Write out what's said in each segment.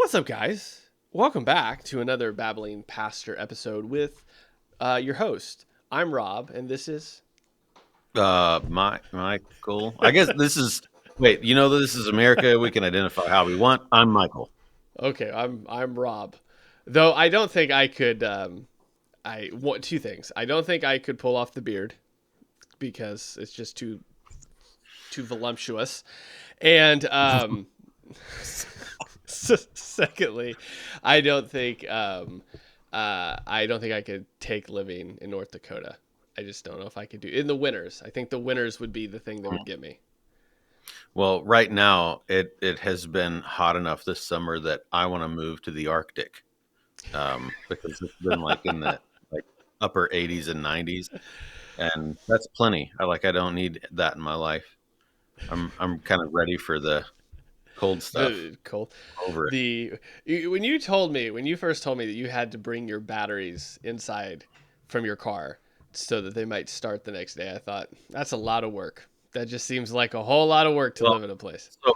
What's up, guys? Welcome back to another Babbling Pastor episode with your host. I'm Rob, and this is... Michael. I guess this is... Wait, this is America. We can identify how we want. I'm Michael. Okay, I'm Rob. Though I don't think I could... I want two things. I don't think I could pull off the beard because it's just too voluptuous. And... secondly, I don't think I could take living in North Dakota. I just don't know if I could do in the winters. I think the winters would be the thing that would get me. Well, right now it has been hot enough this summer that I want to move to the Arctic, because it's been like in the upper 80s and 90s, and that's plenty. I don't need that in my life. I'm kind of ready for the cold stuff. Cold. Over it. When you first told me that you had to bring your batteries inside from your car so that they might start the next day, I thought that's a lot of work. That just seems like a whole lot of work to live in a place. So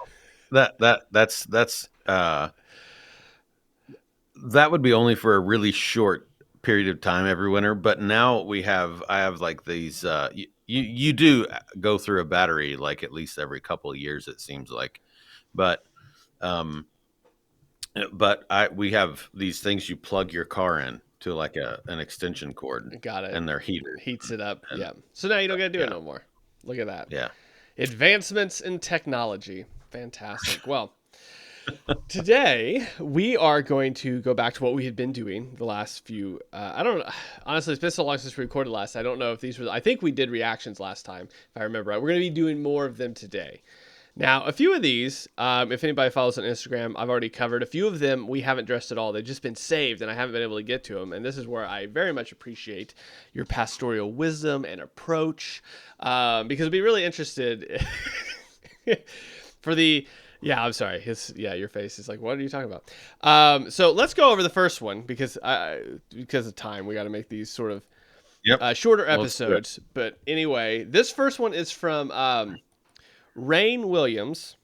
that's that would be only for a really short period of time every winter. But now I have like these. You do go through a battery like at least every couple of years, it seems like. But we have these things you plug your car in to like an extension cord. Got it. And they're heater. Heats it up. Yeah. So now you don't got to do it no more. Look at that. Yeah. Advancements in technology. Fantastic. Well, today we are going to go back to what we had been doing the last few. I don't know. Honestly, it's been so long since we recorded last. I don't know if these were. I think we did reactions last time, if I remember right. We're going to be doing more of them today. Now, a few of these, if anybody follows on Instagram, I've already covered. A few of them we haven't addressed at all. They've just been saved, and I haven't been able to get to them. And this is where I very much appreciate your pastoral wisdom and approach, because I'd be really interested for the... Yeah, I'm sorry. Your face is like, what are you talking about? So let's go over the first one, because of time. We got to make these sort of shorter episodes. But anyway, this first one is from... Rainn Williams.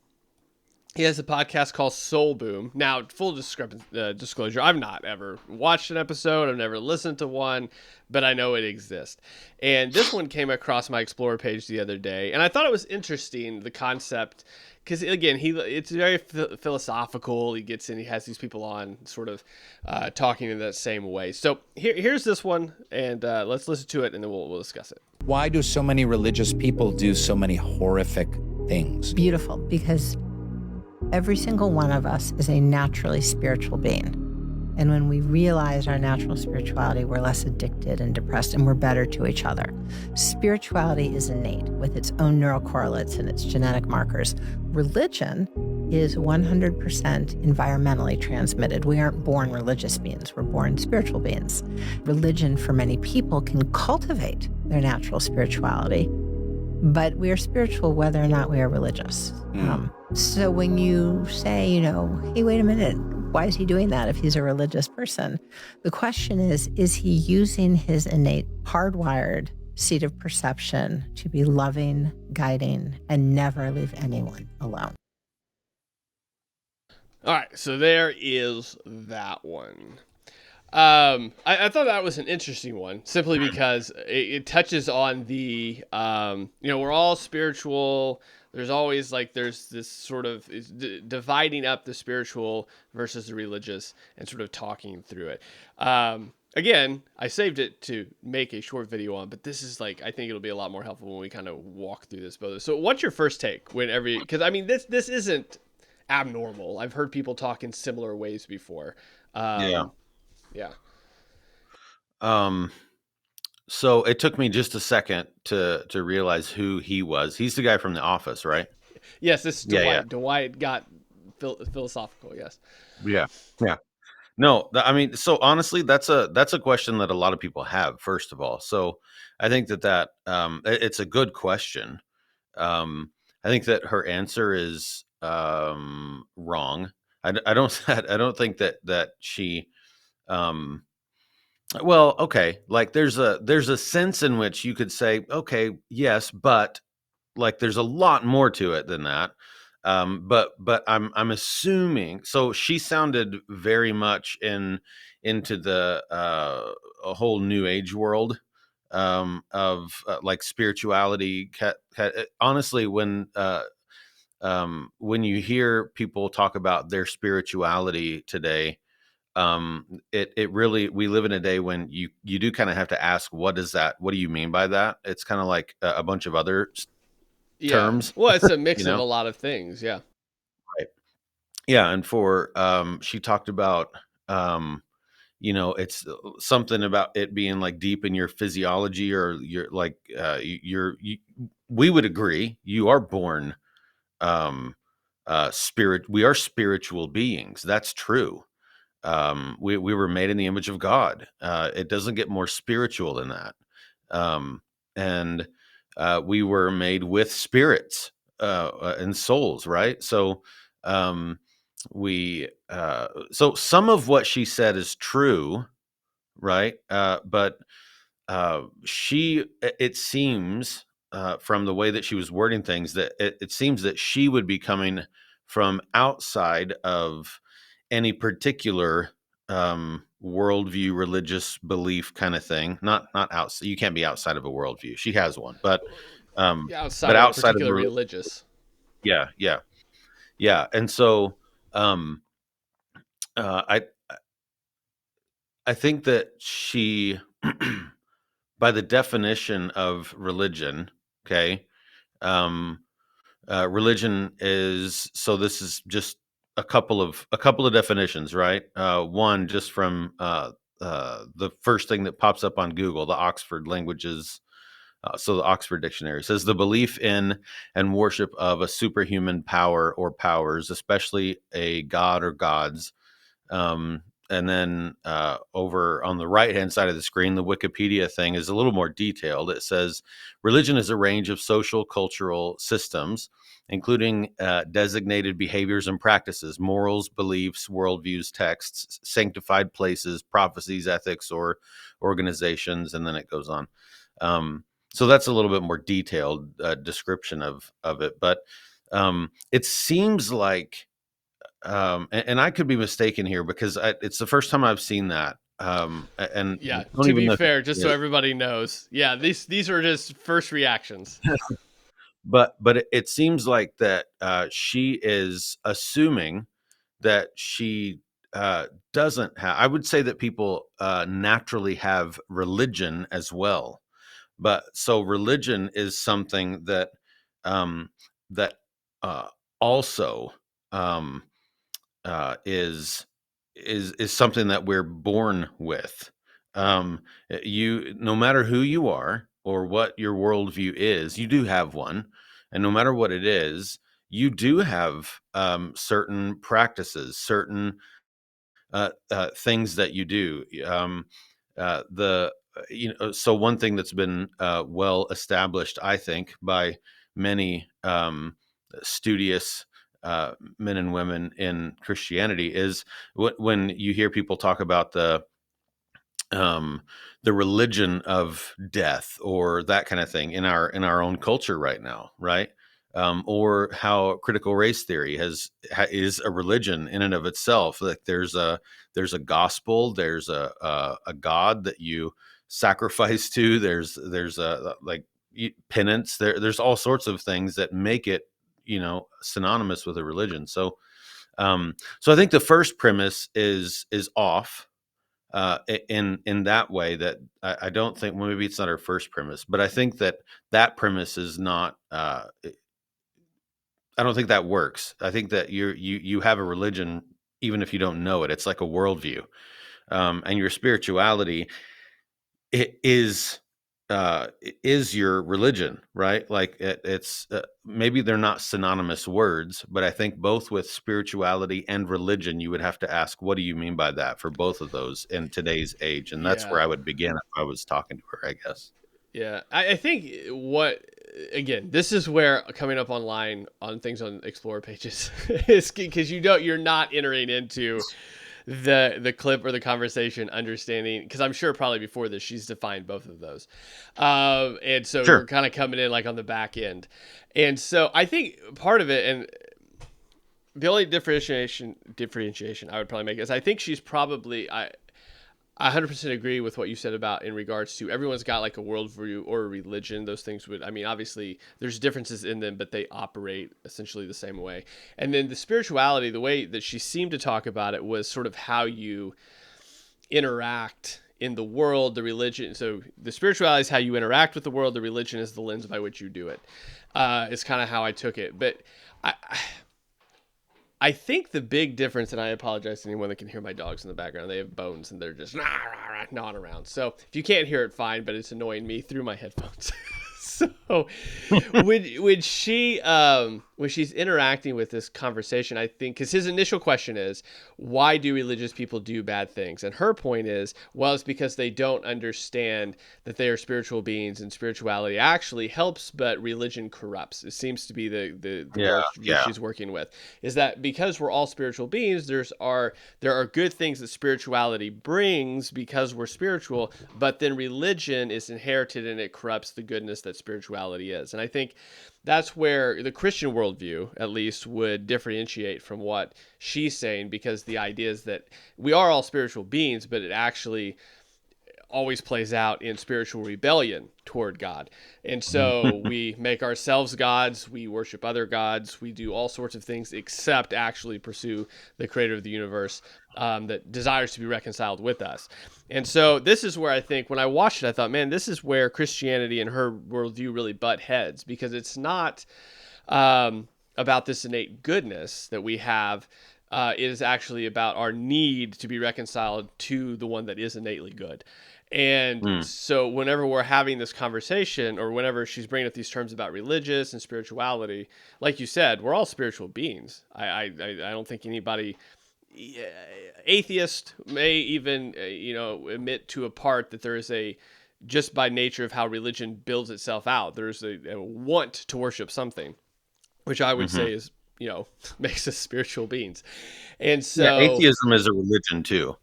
He has a podcast called Soul Boom. Now, full disclosure, I've not ever watched an episode. I've never listened to one, but I know it exists. And this one came across my Explorer page the other day, and I thought it was interesting, the concept, because, again, it's very philosophical. He gets in, he has these people on sort of talking in that same way. So here's this one, and let's listen to it, and then we'll discuss it. Why do so many religious people do so many horrific things? Beautiful, because every single one of us is a naturally spiritual being. And when we realize our natural spirituality, we're less addicted and depressed, and we're better to each other. Spirituality is innate with its own neural correlates and its genetic markers. Religion is 100% environmentally transmitted. We aren't born religious beings, we're born spiritual beings. Religion, for many people, can cultivate their natural spirituality, but we are spiritual whether or not we are religious. So when you say, hey, wait a minute, why is he doing that if he's a religious person? The question is he using his innate, hardwired seat of perception to be loving, guiding, and never leave anyone alone? All right, so there is that one. I thought that was an interesting one, simply because it touches on the, we're all spiritual. There's always there's this sort of dividing up the spiritual versus the religious and sort of talking through it. Again, I saved it to make a short video on, but this is I think it'll be a lot more helpful when we kind of walk through this. So what's your first take because this isn't abnormal. I've heard people talk in similar ways before. Yeah. So it took me just a second to realize who he was. He's the guy from The Office, right? Yes, this is Dwight. Yeah. Dwight got philosophical. Yes. Yeah. No, so honestly, that's a question that a lot of people have. First of all, so I think that it's a good question. I think that her answer is wrong. I don't think that she. Well, okay. There's a sense in which you could say, okay, yes, but there's a lot more to it than that. But I'm assuming, so she sounded very much into the a whole new age world of like spirituality. Honestly, when you hear people talk about their spirituality today, it really, we live in a day when you do kind of have to ask, what do you mean by that? It's kind of like a bunch of other terms, Well, it's a mix you of know? a lot of things. Yeah. Right. Yeah. And for she talked about it's something about it being like deep in your physiology, or you're like we would agree you are born um we are spiritual beings. That's true. We were made in the image of God. It doesn't get more spiritual than that. And we were made with spirits and souls, right? So so some of what she said is true, right? But it seems from the way that she was wording things, that it seems that she would be coming from outside of any particular worldview, religious belief kind of thing. Not outside. You can't be outside of a worldview. She has one, but Yeah, outside but of a outside of particular religious. yeah, yeah, yeah. And so um, I think that she, by the definition of religion, okay, um, religion is, so this is just a couple of definitions, right? One, just from the first thing that pops up on Google, the Oxford Languages. So the Oxford Dictionary says the belief in and worship of a superhuman power or powers, especially a god or gods. And then over on the right-hand side of the screen, the Wikipedia thing is a little more detailed. It says religion is a range of social, cultural systems, including designated behaviors and practices, morals, beliefs, worldviews, texts, sanctified places, prophecies, ethics, or organizations, and then it goes on. So that's a little bit more detailed description of it. But it seems like, and I could be mistaken here, because it's the first time I've seen that. And Yeah. don't To even be know if fair, just it so is. everybody knows, yeah, these are just first reactions. But it seems like that she is assuming that she doesn't have. I would say that people naturally have religion as well, but so religion is something that um, that also um, is something that we're born with. You, no matter who you are or what your worldview is, you do have one, and no matter what it is, you do have certain practices, certain things that you do. The So one thing that's been well established, I think, by many studious men and women in Christianity is when you hear people talk about um, the religion of death or that kind of thing in our own culture right now, right? Or how critical race theory is a religion in and of itself. Like there's a gospel, there's a God that you sacrifice to. There's a like penance. There's all sorts of things that make it synonymous with a religion. So I think the first premise is off in that way, that I don't think, well, maybe it's not our first premise, but I think that premise is not. I don't think that works. I think that you have a religion even if you don't know it. It's like a worldview, and your spirituality it is your religion, right? Like it's maybe they're not synonymous words, but I think both with spirituality and religion, you would have to ask, what do you mean by that for both of those in today's age? And that's where Yeah. I would begin if I was talking to her, I guess. Yeah. I think again, this is where coming up online on things on Explorer pages is because you're not entering into the clip or the conversation understanding, because I'm sure probably before this she's defined both of those, and so you're Sure. kind of coming in like on the back end, and so I think part of it, and The only differentiation I would probably make is I think she's probably I 100% agree with what you said about in regards to everyone's got like a worldview or a religion. Those things would, I mean, obviously there's differences in them, but they operate essentially the same way. And then the spirituality, the way that she seemed to talk about it was sort of how you interact in the world, the religion. So the spirituality is how you interact with the world. The religion is the lens by which you do it. It's kind of how I took it. But I think the big difference, and I apologize to anyone that can hear my dogs in the background. They have bones and they're just gnawing around. So if you can't hear it, fine, but it's annoying me through my headphones. So when she's interacting with this conversation, I think, because his initial question is, why do religious people do bad things? And her point is, well, it's because they don't understand that they are spiritual beings and spirituality actually helps, but religion corrupts. It seems to be the view she's working with, is that because we're all spiritual beings, there are good things that spirituality brings because we're spiritual, but then religion is inherited and it corrupts the goodness that spirituality is. And I think that's where the Christian worldview, at least, would differentiate from what she's saying, because the idea is that we are all spiritual beings, but it actually always plays out in spiritual rebellion toward God. And so we make ourselves gods, we worship other gods, we do all sorts of things except actually pursue the creator of the universe that desires to be reconciled with us. And so this is where I think when I watched it, I thought, man, this is where Christianity and her worldview really butt heads, because it's not about this innate goodness that we have. It is actually about our need to be reconciled to the one that is innately good. And so whenever we're having this conversation, or whenever she's bringing up these terms about religious and spirituality, like you said, we're all spiritual beings. I don't think anybody, atheist may even, admit to a part that there is just by nature of how religion builds itself out, there's a want to worship something, which I would say is, makes us spiritual beings. And so atheism is a religion too.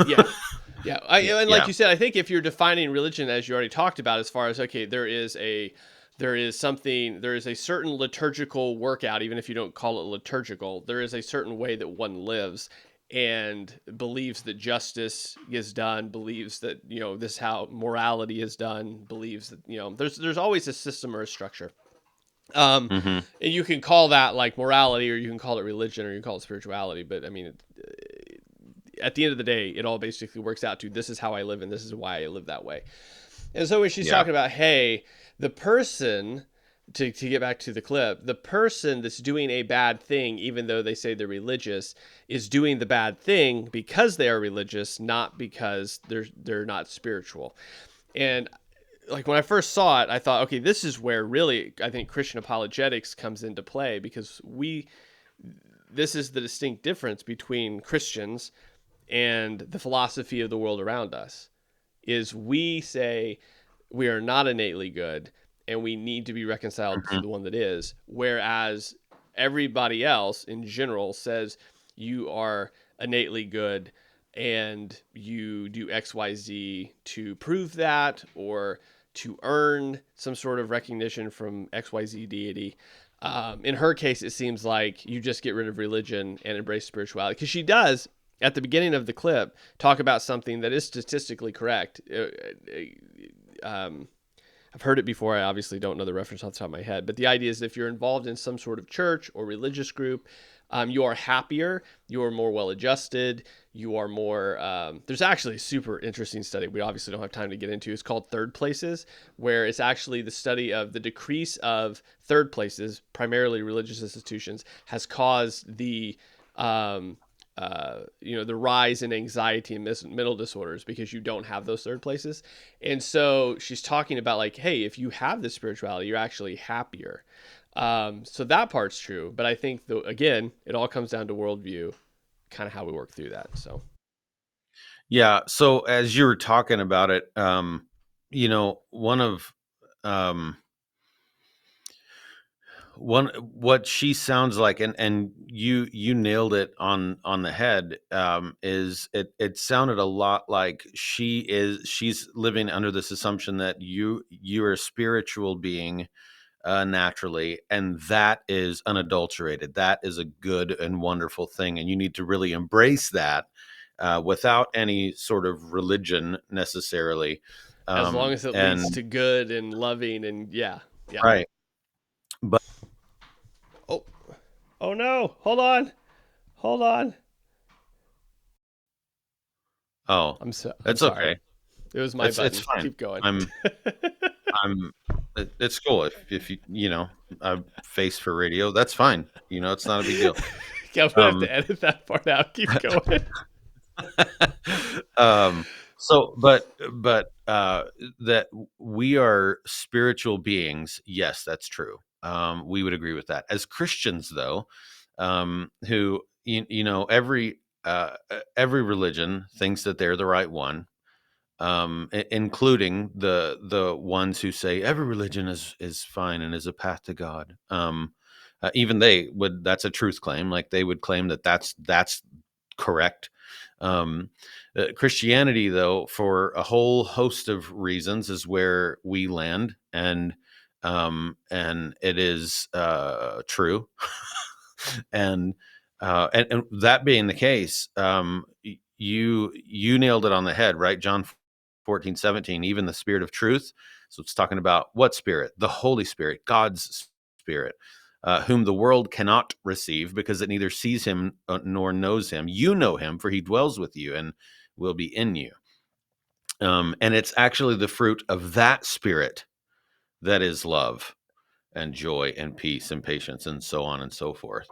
Yeah. And like you said, I think if you're defining religion, as you already talked about, as far as, okay, there is a certain liturgical workout, even if you don't call it liturgical, there is a certain way that one lives and believes that justice is done, believes that, this is how morality is done, believes that, there's always a system or a structure. And you can call that like morality, or you can call it religion, or you can call it spirituality. But I mean, at the end of the day, it all basically works out to, this is how I live and this is why I live that way. And so when she's talking about, hey, the person, to get back to the clip, the person that's doing a bad thing, even though they say they're religious, is doing the bad thing because they are religious, not because they're not spiritual. And like when I first saw it, I thought, okay, this is where really I think Christian apologetics comes into play, because this is the distinct difference between Christians and the philosophy of the world around us, is we say we are not innately good and we need to be reconciled to the one that is, whereas everybody else in general says you are innately good and you do XYZ to prove that, or to earn some sort of recognition from XYZ deity. In her case, it seems like you just get rid of religion and embrace spirituality, because she does, at the beginning of the clip, talk about something that is statistically correct. I've heard it before. I obviously don't know the reference off the top of my head, but the idea is if you're involved in some sort of church or religious group, you are happier, you are more well-adjusted, you are more, there's actually a super interesting study we obviously don't have time to get into. It's called Third Places, where it's actually the study of the decrease of third places, primarily religious institutions, has caused the rise in anxiety and mental disorders, because you don't have those third places. And so she's talking about like, hey, if you have this spirituality, you're actually happier. So that part's true. But I think, though, again, it all comes down to worldview, kind of how we work through that. So. Yeah. So as you were talking about it, what she sounds like, and you nailed it on the head, is it sounded a lot like she's living under this assumption that you're a spiritual being, naturally, and that is unadulterated. That is a good and wonderful thing, and you need to really embrace that without any sort of religion necessarily. As long as it and leads to good and loving and yeah. right, but Oh no! Hold on. oh, I'm it's sorry. okay. It was my button. It's fine. Keep going. It's cool if you a face for radio, that's fine. It's not a big deal. Yeah, I'm gonna have to edit that part out. Keep going. That we are spiritual beings, yes, that's true. We would agree with that. As Christians, though, who every religion thinks that they're the right one, including the ones who say every religion is fine and is a path to God. Even they would. That's a truth claim. Like they would claim that that's correct. Christianity, though, for a whole host of reasons, is where we land, and it is true. and that being the case, you nailed it on the head, right? John 14:17, even the Spirit of truth. So it's talking about what Spirit? The Holy Spirit, God's Spirit, whom the world cannot receive because it neither sees him nor knows him. You know him, for he dwells with you and will be in you. And it's actually the fruit of that Spirit that is love and joy and peace and patience and so on and so forth.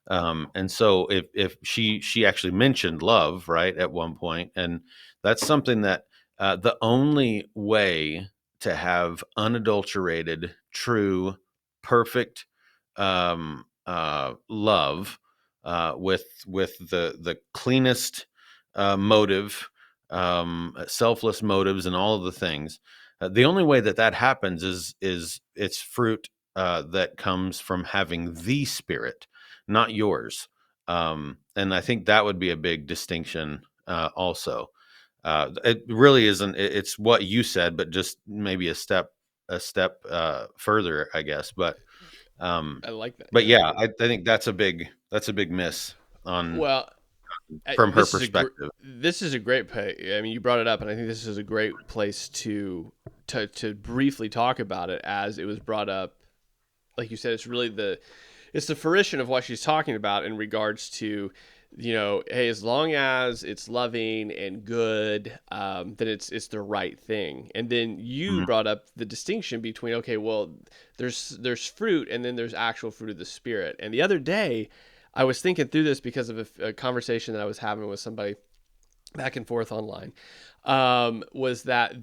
And so if she actually mentioned love, right, at one point, and that's something that the only way to have unadulterated, true, perfect love with the cleanest motive, selfless motives, and all of the things. The only way that happens is it's fruit that comes from having the Spirit, not yours. And I think that would be a big distinction also. It really isn't. It's what you said, but just maybe a step further, I guess. But I like that. But yeah, I think that's a big miss on from her perspective. This is a great I mean, you brought it up, and I think this is a great place to briefly talk about it, as it was brought up. Like you said, it's really the fruition of what she's talking about in regards to, hey, as long as it's loving and good, then it's the right thing. And then you brought up the distinction between, okay, well, there's fruit, and then there's actual fruit of the Spirit. And the other day, I was thinking through this because of a conversation that I was having with somebody back and forth online, was that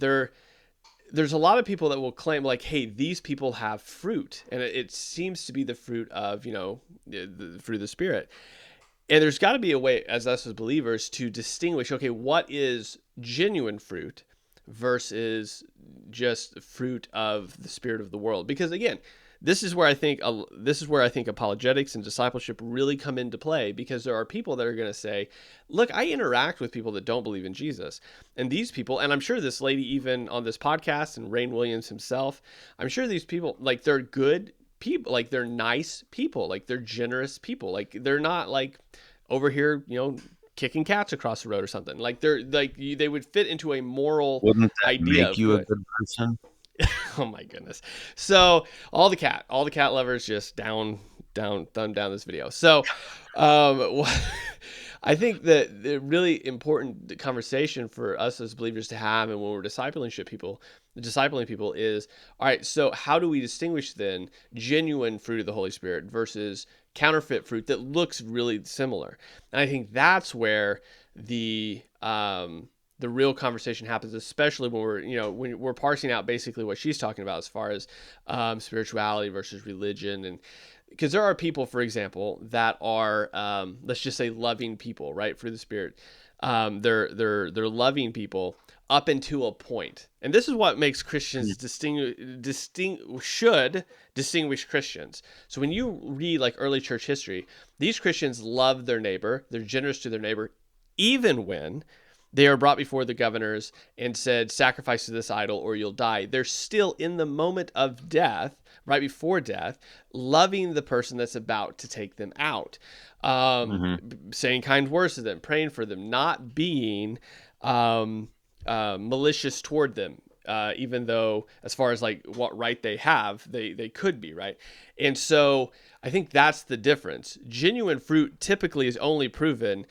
there's a lot of people that will claim, like, hey, these people have fruit, and it seems to be the fruit of, the fruit of the Spirit. And there's got to be a way, as us as believers, to distinguish, okay, what is genuine fruit versus just fruit of the spirit of the world? Because again, this is where I think apologetics and discipleship really come into play, because there are people that are going to say, look, I interact with people that don't believe in Jesus, and these people, and I'm sure this lady even on this podcast, and Rainn Williams himself, I'm sure these people, like, they're good people, like, they're nice people, like, they're generous people, like, they're not like over here, kicking cats across the road or something. Like, they're like, they would fit into a moral Wouldn't that idea make you a good person? Oh my goodness. So all the cat lovers, just thumb down this video. So I think that the really important conversation for us as believers to have, and when we're discipling people is, all right, so how do we distinguish then genuine fruit of the Holy Spirit versus counterfeit fruit that looks really similar? And I think that's where the real conversation happens, especially when we're parsing out basically what she's talking about as far as spirituality versus religion. And because there are people, for example, that are let's just say loving people, right, for the Spirit. They're loving people up until a point, and this is what makes Christians should distinguish Christians. So when you read like early church history, these Christians love their neighbor, they're generous to their neighbor, even when they are brought before the governors and said, sacrifice to this idol or you'll die. They're still in the moment of death, right before death, loving the person that's about to take them out, saying kind words to them, praying for them, not being malicious toward them. Even though, as far as like what right they have, they could be, right? And so I think that's the difference. Genuine fruit typically is only proven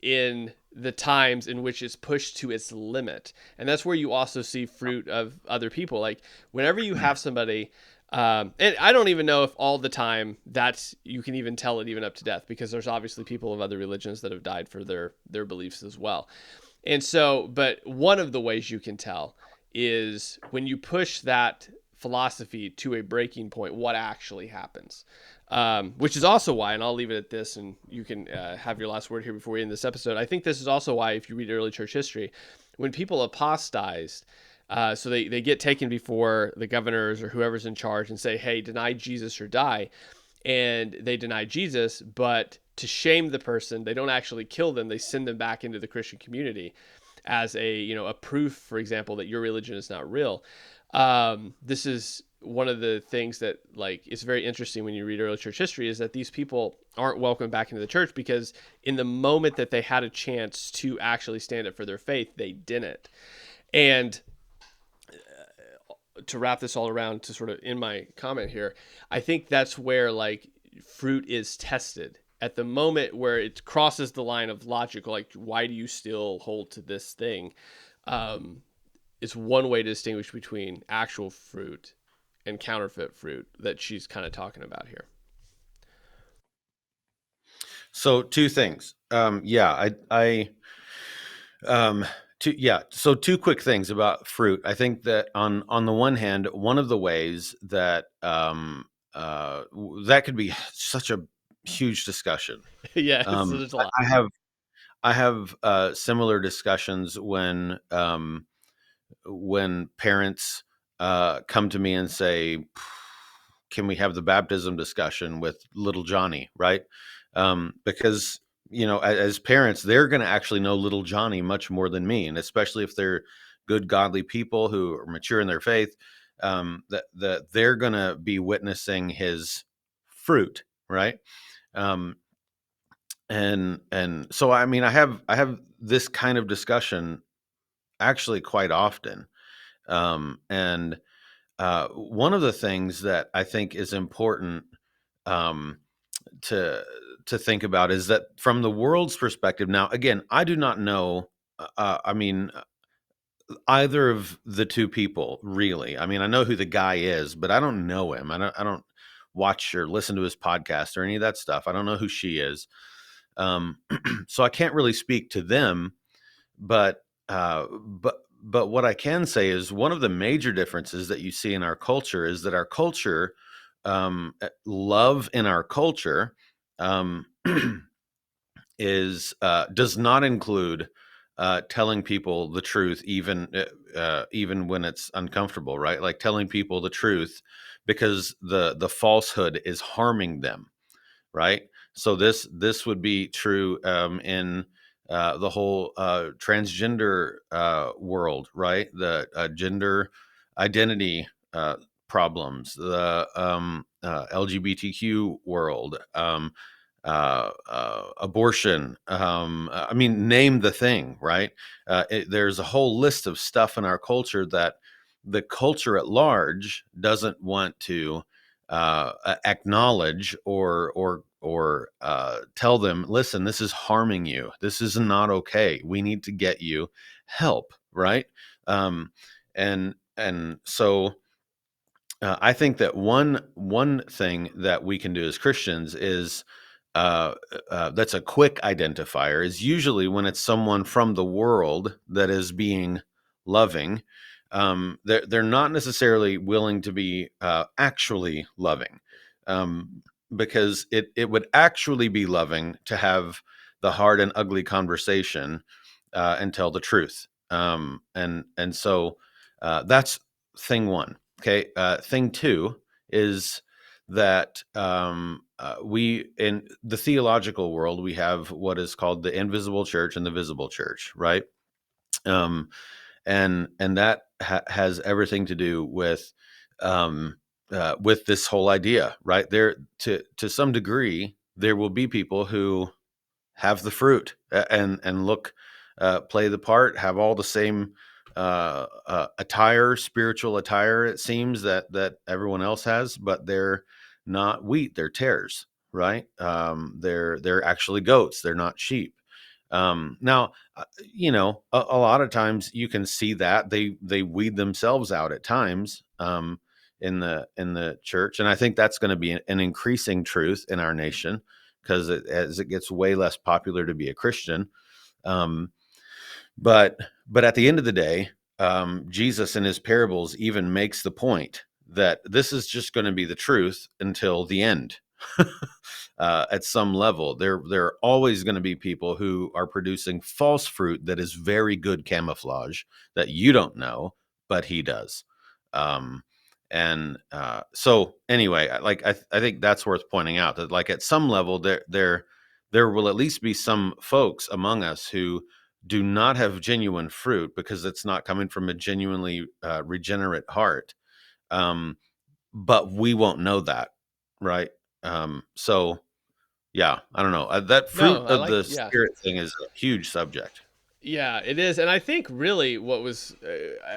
in the times in which it's pushed to its limit. And that's where you also see fruit of other people. Like whenever you have somebody, and I don't even know if all the time that's, you can even tell it even up to death, because there's obviously people of other religions that have died for their beliefs as well. And so, but one of the ways you can tell is when you push that philosophy to a breaking point, what actually happens. Which is also why, and I'll leave it at this, and you can have your last word here before we end this episode. I think this is also why, if you read early church history, when people apostazed, so they get taken before the governors or whoever's in charge and say, hey, deny Jesus or die. And they deny Jesus, but to shame the person, they don't actually kill them. They send them back into the Christian community as a proof, for example, that your religion is not real. This is one of the things that like is very interesting when you read early church history, is that these people aren't welcomed back into the church because in the moment that they had a chance to actually stand up for their faith, they didn't. And to wrap this all around, to sort of end my comment here, I think that's where like fruit is tested. At the moment where it crosses the line of logical, like, why do you still hold to this thing? It's one way to distinguish between actual fruit and counterfeit fruit that she's kind of talking about here. So two things. So two quick things about fruit. I think that on the one hand, one of the ways that that could be such a huge discussion. Yeah, there's a lot. I have similar discussions when parents come to me and say, can we have the baptism discussion with little Johnny, right? Because, as parents, they're going to actually know little Johnny much more than me. And especially if they're good, godly people who are mature in their faith, that they're going to be witnessing his fruit, right? And so, I mean, I have this kind of discussion actually quite often. And one of the things that I think is important to think about is that from the world's perspective. Now, again, I do not know. Either of the two people, really. I mean, I know who the guy is, but I don't know him. I don't watch or listen to his podcast or any of that stuff. I don't know who she is. So I can't really speak to them, but what I can say is one of the major differences that you see in our culture is that our culture, love in our culture, does not include telling people the truth, even when it's uncomfortable, right? Like telling people the truth because the falsehood is harming them, right? So this would be true in the whole transgender world, right? The gender identity problems, the LGBTQ world, abortion. I mean, name the thing, right? There's a whole list of stuff in our culture that the culture at large doesn't want to acknowledge or tell them, listen, this is harming you. This is not okay. We need to get you help, right? And so I think that one thing that we can do as Christians is that's a quick identifier is usually when it's someone from the world that is being loving. They're not necessarily willing to be actually loving, because it would actually be loving to have the hard and ugly conversation and tell the truth. And so that's thing one. Okay. Thing two is that we, in the theological world, we have what is called the invisible church and the visible church, right? Um, and that has everything to do with this whole idea, right? There, to some degree, there will be people who have the fruit and look, play the part, have all the same attire, spiritual attire, it seems, that everyone else has, but they're not wheat, they're tares, right? They're actually goats, they're not sheep. Now, a lot of times you can see that they weed themselves out at times, in the church, and I think that's going to be an increasing truth in our nation, because as it gets way less popular to be a Christian. But at the end of the day, Jesus in his parables even makes the point that this is just going to be the truth until the end. At some level, there are always going to be people who are producing false fruit that is very good camouflage that you don't know, but he does. So anyway, I think that's worth pointing out, that like at some level there will at least be some folks among us who do not have genuine fruit because it's not coming from a genuinely regenerate heart. But we won't know that, right? So yeah, I don't know. That fruit of the Spirit thing is a huge subject. Yeah, it is. And I think really what was,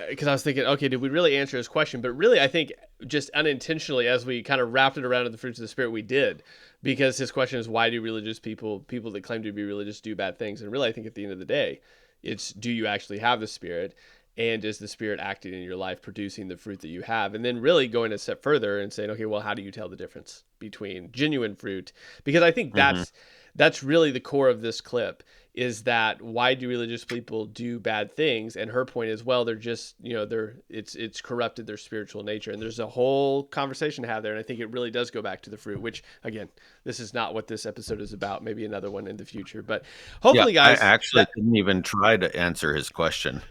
because I was thinking, okay, did we really answer his question? But really, I think just unintentionally, as we kind of wrapped it around to the fruits of the Spirit, we did. Because his question is, why do religious people that claim to be religious, do bad things? And really, I think at the end of the day, it's, do you actually have the Spirit? And is the Spirit acting in your life, producing the fruit that you have? And then really going a step further and saying, okay, well, how do you tell the difference between genuine fruit? Because I think that's really the core of this clip, is that why do religious people do bad things? And her point is, well, they're just, it's corrupted their spiritual nature. And there's a whole conversation to have there. And I think it really does go back to the fruit, which again, this is not what this episode is about. Maybe another one in the future, but hopefully, guys. I actually didn't even try to answer his question,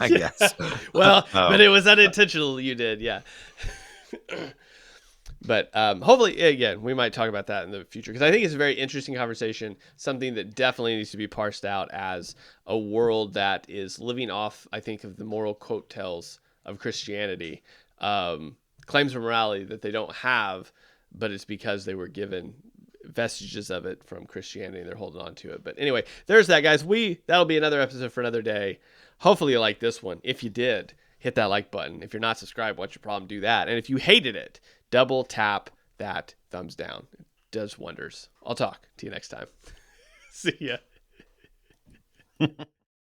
I guess. Well, but it was unintentional. You did. Yeah. But hopefully, again, we might talk about that in the future, because I think it's a very interesting conversation, something that definitely needs to be parsed out as a world that is living off, I think, of the moral coattails of Christianity, claims of morality that they don't have, but it's because they were given vestiges of it from Christianity and they're holding on to it. But anyway, there's that, guys. That'll be another episode for another day. Hopefully you like this one. If you did, hit that like button. If you're not subscribed, what's your problem? Do that. And if you hated it, double tap that thumbs down. It does wonders. I'll talk to you next time. See ya.